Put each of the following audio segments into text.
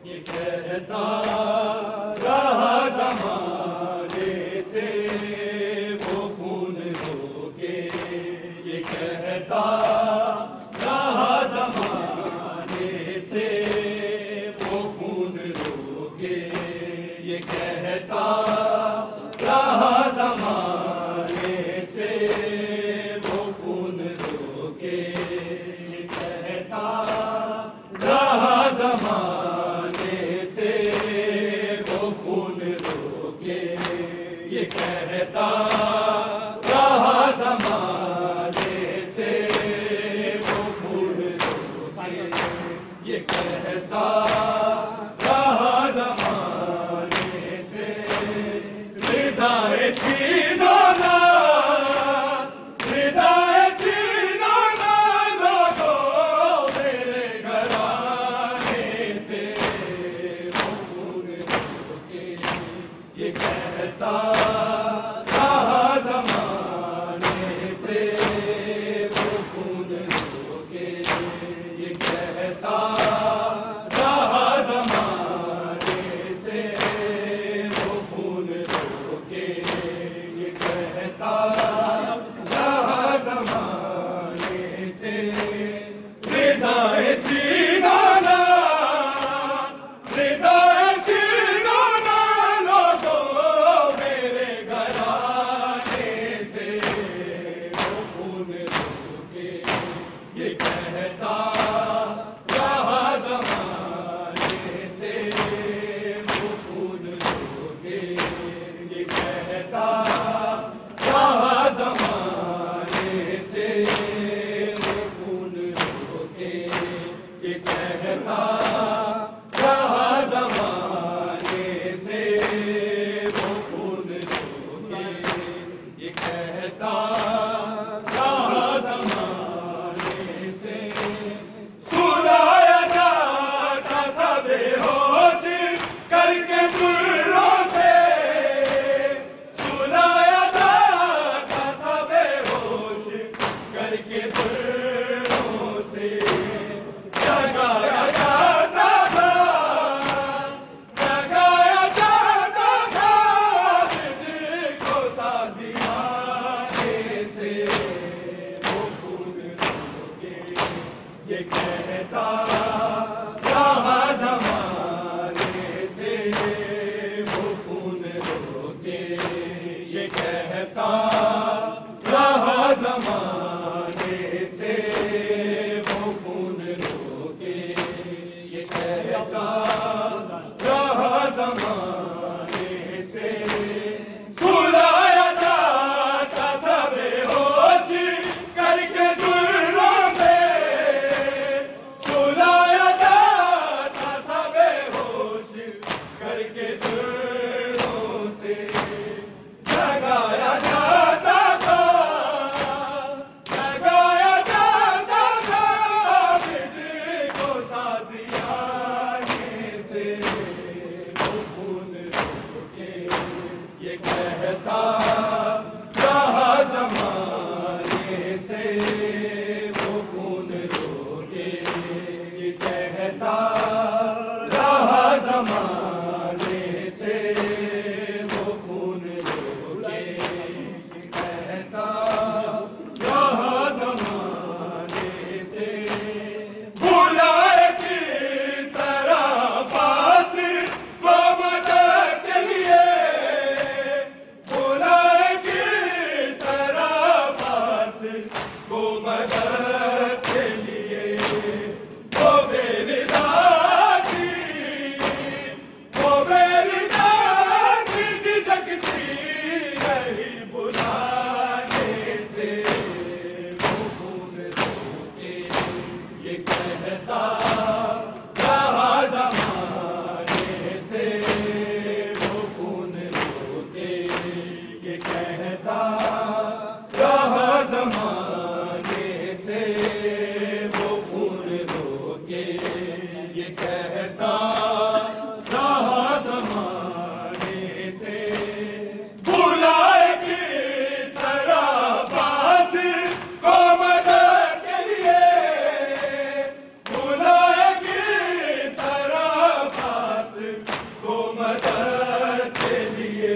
ये कहता रहा ज़माने से वो खून होके, ये कहता रहा ज़माने से वो खून होके, ये कहता रहा ज़माने से वो खून होके, ये कहता रहा ज़माने से वो खून रोके, ये कहता रहा ज़माने से वो खून रोके, ये कहता रहा ज़माने से रिदाए छीनो ना, रिदाए छीनो ना लोगों मेरे घराने से वो खून रोके, ये कहता रहा ज़माने से वो खून रोके, ये कहता रहा ज़माने से वो खून रोके, ये कहता रहा ज़माने से रिदाए छीनो ना, रिदाए छीनो ना लोगों मेरे घराने से वो खून रोके, ये कहता रहा ज़माने से वो खून रोके, ये कहता रहा ज़माने से वो खून रोके, ये कहता रहा ज़माने से वो खून रोके, ये कहता रहा ज़माने से सुनाया जाता था बेहोश करके दुर्रों से, सुनाया जाता था बेहोश करके दुर्रों से, जगाया जाता था, जगाया जाता था दिल को ताज़ियाने से वो खून रोके, ये कहता रहा ज़माने से वो खून रोके, ये कहता रहा ज़माने से वो खून रोके, ये कहता रहा ज़माने से सुलाया जाता था बेहोश करके दुर्रों से, सुलाया जाता था बेहोश करके दुर्रों से, जगाया जाता था, जगाया जाता था दिल को ताज़ियाने से वो खून रोके, ये कहता रहा ज़माने से वो खून रोके, ये कहता रहा ज़माने से वो खून रोके, ये कहता रहा ज़माने से बुलाए किस तरह पास को मदद के लिए, बुलाए ये कहता रहा ज़माने से, बुलाए किस तरह पास को मदद के लिए, बुलाए किस तरह पास को मदद के लिए।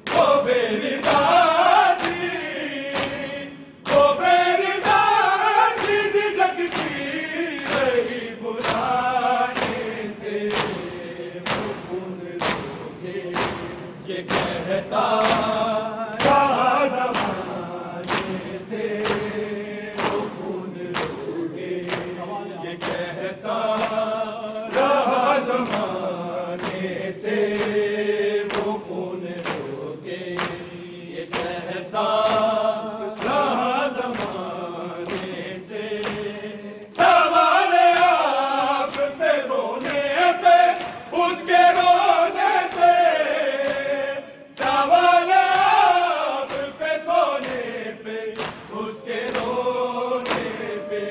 वो बेरिदाद झिझकती रही बुलाने से, वो खून रोके ये कहता रहा ज़माने से, वो खून रोके ये कहता रहा ज़माने से, वो खून रोके ये कहता रहा ज़माने से। सवाल आप पे रोने पे उसके रोने पे, सवाल आप पे सोने पे उसके रोने पे।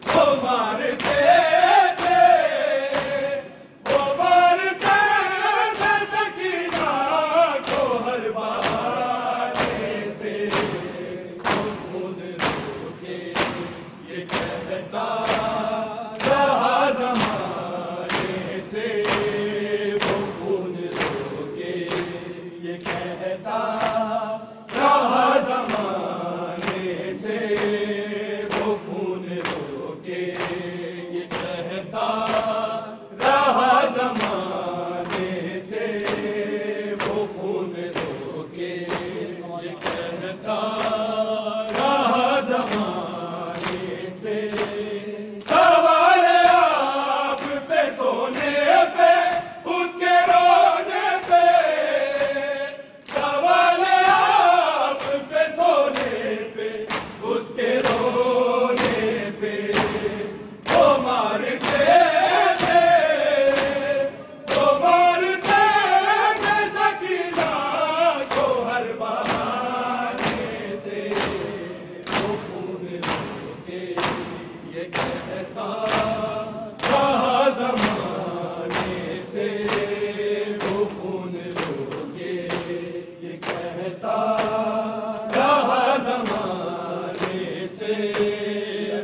वो मारते थे, वो मारते थे सकीना को हर बहाने से, वो खून रोके ये कहता रहा ज़माने से, वो खून रोके ये कहता रहा ज़माने से, वो खून रोके ये कहता रहा ज़माने से, वो खून रोके ये कहता रहा ज़माने से। सवाल आप पे सोने पे उसके रोने पे, सवाल आप पे सोने पे उसके रोने पे। वो मारते थे, वो मारते थे सकीना को हर बहाने से, वो खून रोके ये कहता रहा ज़माने से, वो खून रोके ये कहता रहा ज़माने से,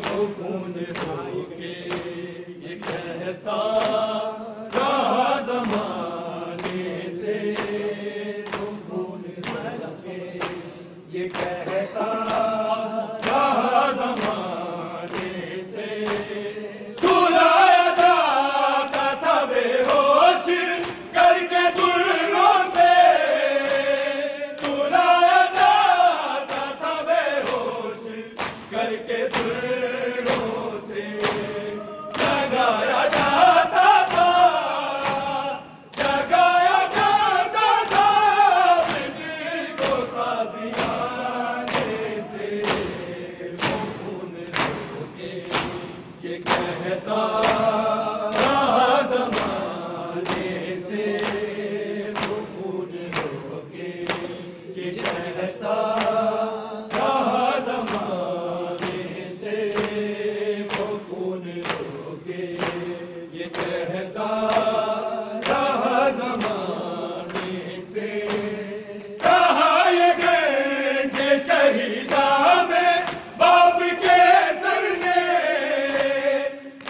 वो खून रोके ये कहता रहा ज़माने से, वो खून रोके ये कहता रहा ज़माने से। सुलाया जाता था बेहोश करके दुर्रों से, सुलाया जाता था बेहोश करके दुर्रों से। जगाया जाता था, जगाया जाता था बेटी को ताज़ियाने से, वो खून रोके ये कहता रहा ज़माने से, वो खून रोके ये कहता रहा ज़माने से, वो खून रोके ये कहता रहा ज़माने से। कहा ये गंज शहीदा में बाप के सर ने,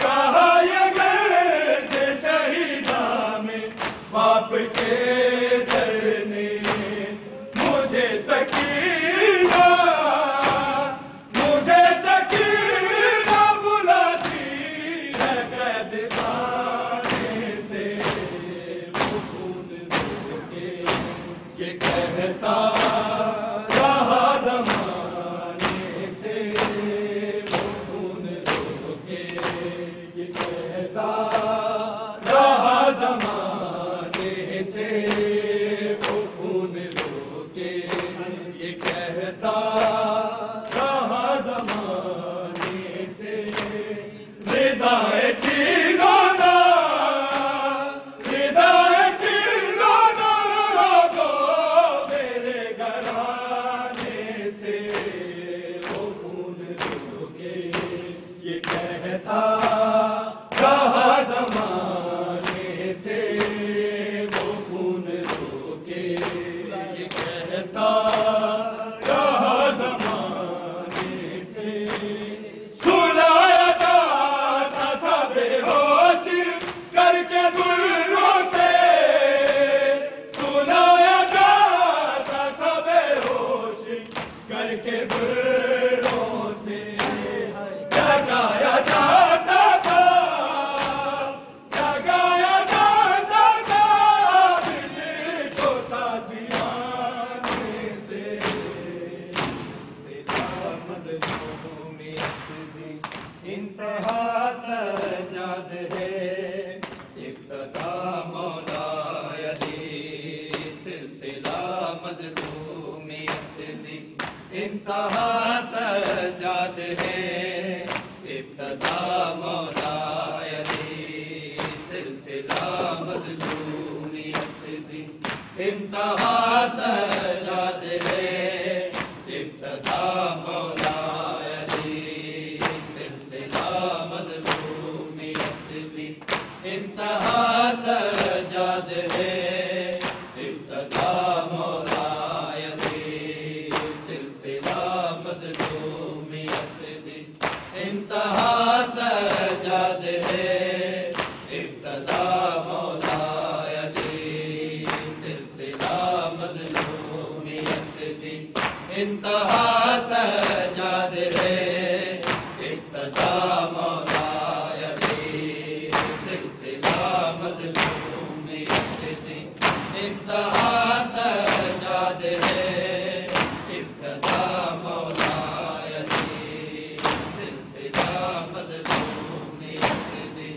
कहा ये गंज शहीदा में बाप के सर ने। मुझे सकीना, मुझे सकीना बुलाती है कैद खाने से, वो खून रोके ये कहता रहा ज़माने से, वो खून रोके ये कहता रहा ज़माने से, वो खून रोके ये कहता रहा ज़माने से। रिदाए चिराना, रिदाए चिराना दो मेरे घराने से, वो खून रोके ये कहता रहा सजाद है इब्तदा मौलाए अली सिलसिला मज़लूमियत दी इंतहा सजाद है इब्तदा मौलाए अली सिलसिला मज़लूमियत दी इंतहा सजाद है इब्तदा मौलाए अली सिलसिला मज़लूमियत दी इंतहा सजाद है इब्तदा मौलाए अली सिलसिला मज़लूमियत दी इंतहा सजाद है इब्तदा मौलाए अली सिलसिला मज़लूमियत दी इंतहा सजाद है इब्तदा मौलाए अली सिलसिला मज़लूमियत दी इंतहा सजाद है इब्तदा मौलाए अली सिलसिला मज़लूमियत दी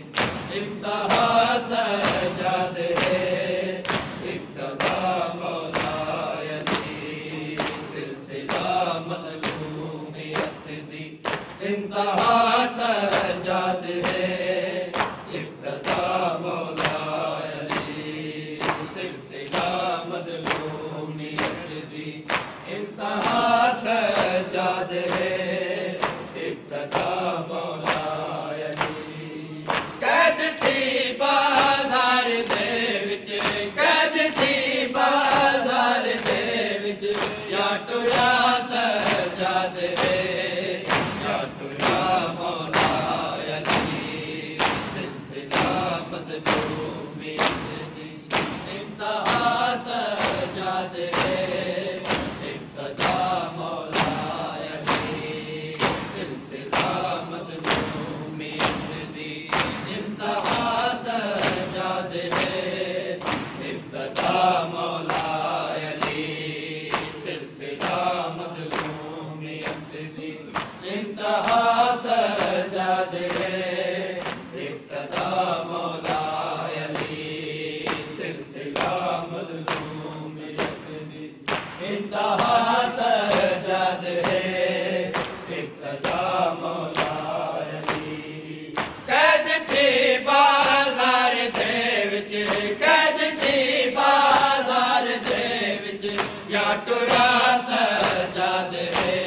इंतहा सजाद है इब्तदा मौलाए अली सिलसिला मज़लूमियत दी इंतहा सजाद है इब्तदा मौलाए अली सिलसिला मज़लूमियत दी इंतहा सजाद है इब्तदा मौलाए अली कैद थी बाज़ार दे विच कैद थी बाज़ार दे विच या टुरा सजाद है या टुरा मौलाए अली सिलसिला मज़लूमियत दी इंतहा सजाद है इब्तदा मौलाए अली सिलसिला मज़लूमियत दी इंतहा सजाद है इब्तदा मौलाए अली सिलसिला मज़लूमियत दी इंतहा सजाद है इब्तदा मौलाए अली सिलसिला मज़लूमियत दी इंतहा सजाद है इब्तदा मौलाए अली कैद थी बाज़ार दे विच कैद थी बाज़ार दे विच या टुरा सजाद है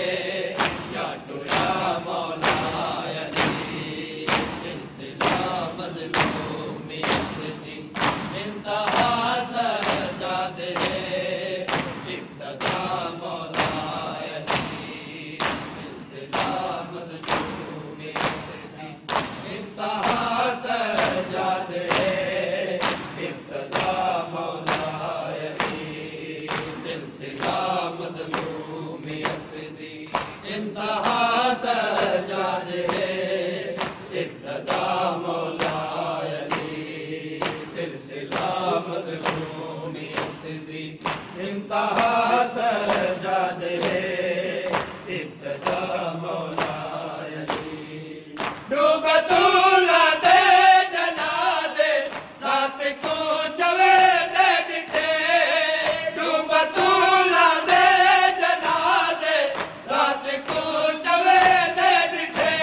या टुरा मौलाए अली सिलसिला मज़लूमियत दी इंतहा सजाद है इब्तदा मौलाए अली सिलसिला मज़लूमियत दी इंतहा सजाद है इब्तदा मौलाए अली सिलसिला मज़लूमियत दी इंतहा सजाद है इब्तदा मौलाए अली सिलसिला मज़लूमियत दी इंतहा सजाद है इब्तदा मौलाए अली डूबतूला दे जनाज़े रात को चवे दे डिठे डूबतूला दे जनाज़े रात को चवे दे डिठे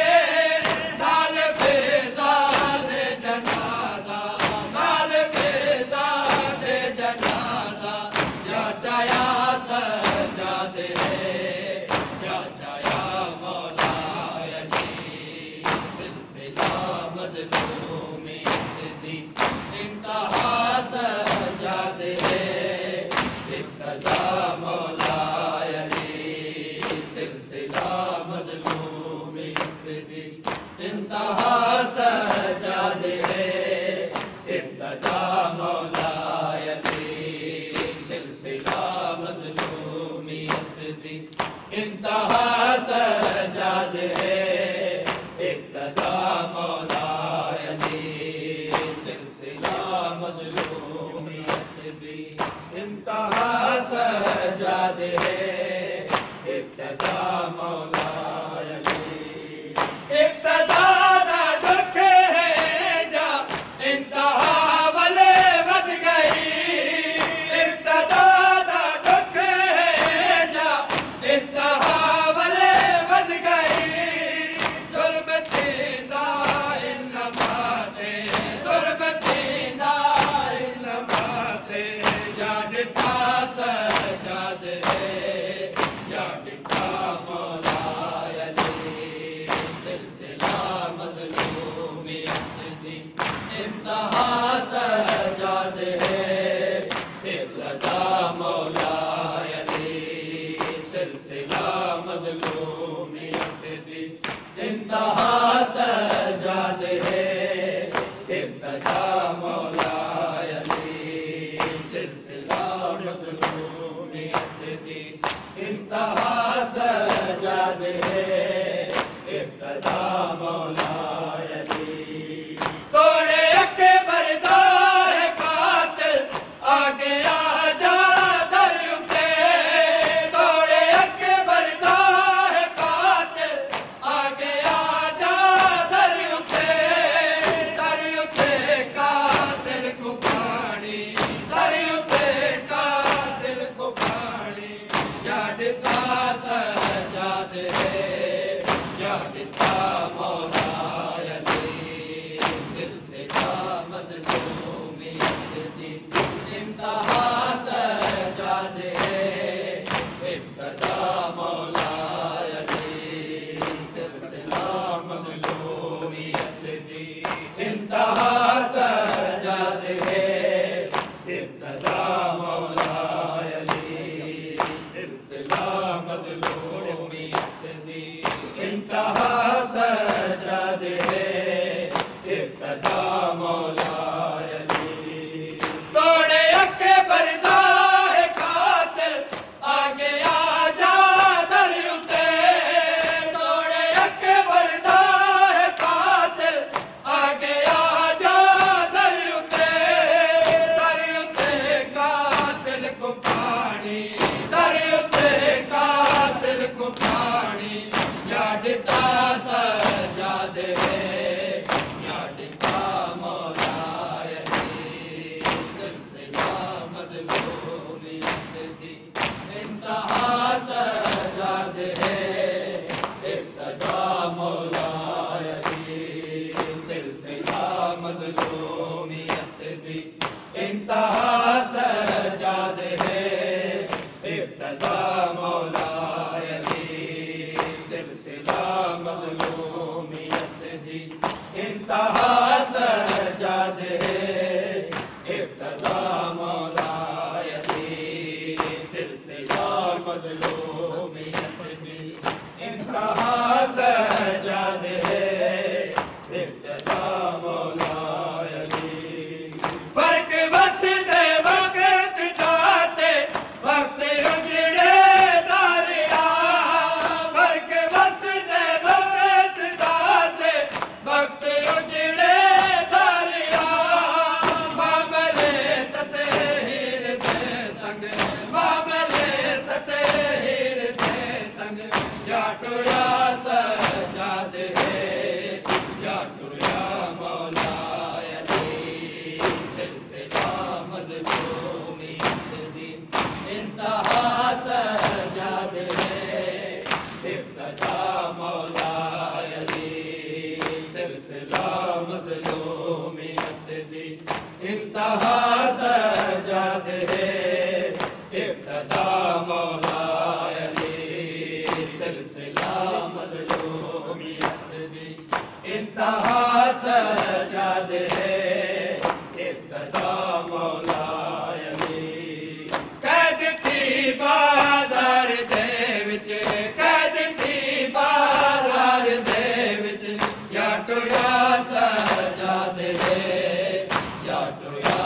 नाल फेज़ा दे जनाज़ा नाल फेज़ा दे जनाज़ा या चाया सजाद है या चाया मौलाए अली सिलसिला मज़लूमियत दी इंतहा सजाद है इब्तदा मौलाए अली सिलसिला मज़लूमियत दी इंतहा सजाद है इब्तदा मौलाए अली सिलसिला मज़लूमियत दी इंतहा सजाद है इब्तदा मौलाए अली सिलसिला मज़लूमियत दी इंतहा सजाद है इब्तदा मौलाए अली इब्तदा दा दुख है इंतहा सजाद है इब्तदा मौलाए अली सिलसिला मज़लूमियत दी इंतहा सजाद है इब्तदा मौलाए अली सिलसिला मज़लूमियत दी इंतहा सजाद है इब्तदा मौलाए अली तोड़े अकबर दा है कातिल आगे आजा दर उते तोड़े अकबर दा है कातिल आगे आजा दर उते कातिल को पानी दर उते कातिल को पानी यादता सजाद है यादता मौलाए अली सिलसिला मज़लूमियत दी इंतहा सजाद है इब्तदा मौलाए अली सिलसिला मज़लूमियत दी इंतहा सजाद है इब्तदा मौलाए अली सिलसिला मज़लूमियत दी इंतहा सजाद है इब्तदा मौलाए अली तोड़े अकबर दा है कातिल आगे आजा दर उते तोड़े अकबर दा है कातिल आगे आजा दर उते कातिल को पानी दर उते कातिल को पानी यादता सजाद है यादता मौलाए अली सिलसिला मज़लूमियत दी इंतहा सजाद है इब्तदा मौलाए अली सिलसिला मज़लूमियत दी इंतहा सजाद है इब्तदा मौलाए अली सिलसिला मज़लूमियत दी इंतहा सजाद है इब्तदा मौलाए अली सिलसिला मज़लूमियत दी इंतहा सजाद है इब्तदा मौलाए अली फर्क बस दे वक्त जाते वक्त उजड़े दारिया फर्क बस दे वक्त जाते वक्त उजड़े दारिया मामले ततेहीर दे संग मामले ततेहीर दे संग या टुरा सजाद है या टुरा मौलाए अली सिलसिला मज़लूमियत दी इंतहा सजाद है इब्तदा मौलाए अली सिलसिला मज़लूमियत दी इंतहा सजाद है इब्तदा मौलाए अली सिलसिला मज़लूमियत दी इंतहा सजाद है इब्तदा मौलाए अली कैद थी बाज़ार दे विच कैद थी बाज़ार दे विच या टुरा सजाद है या टुरा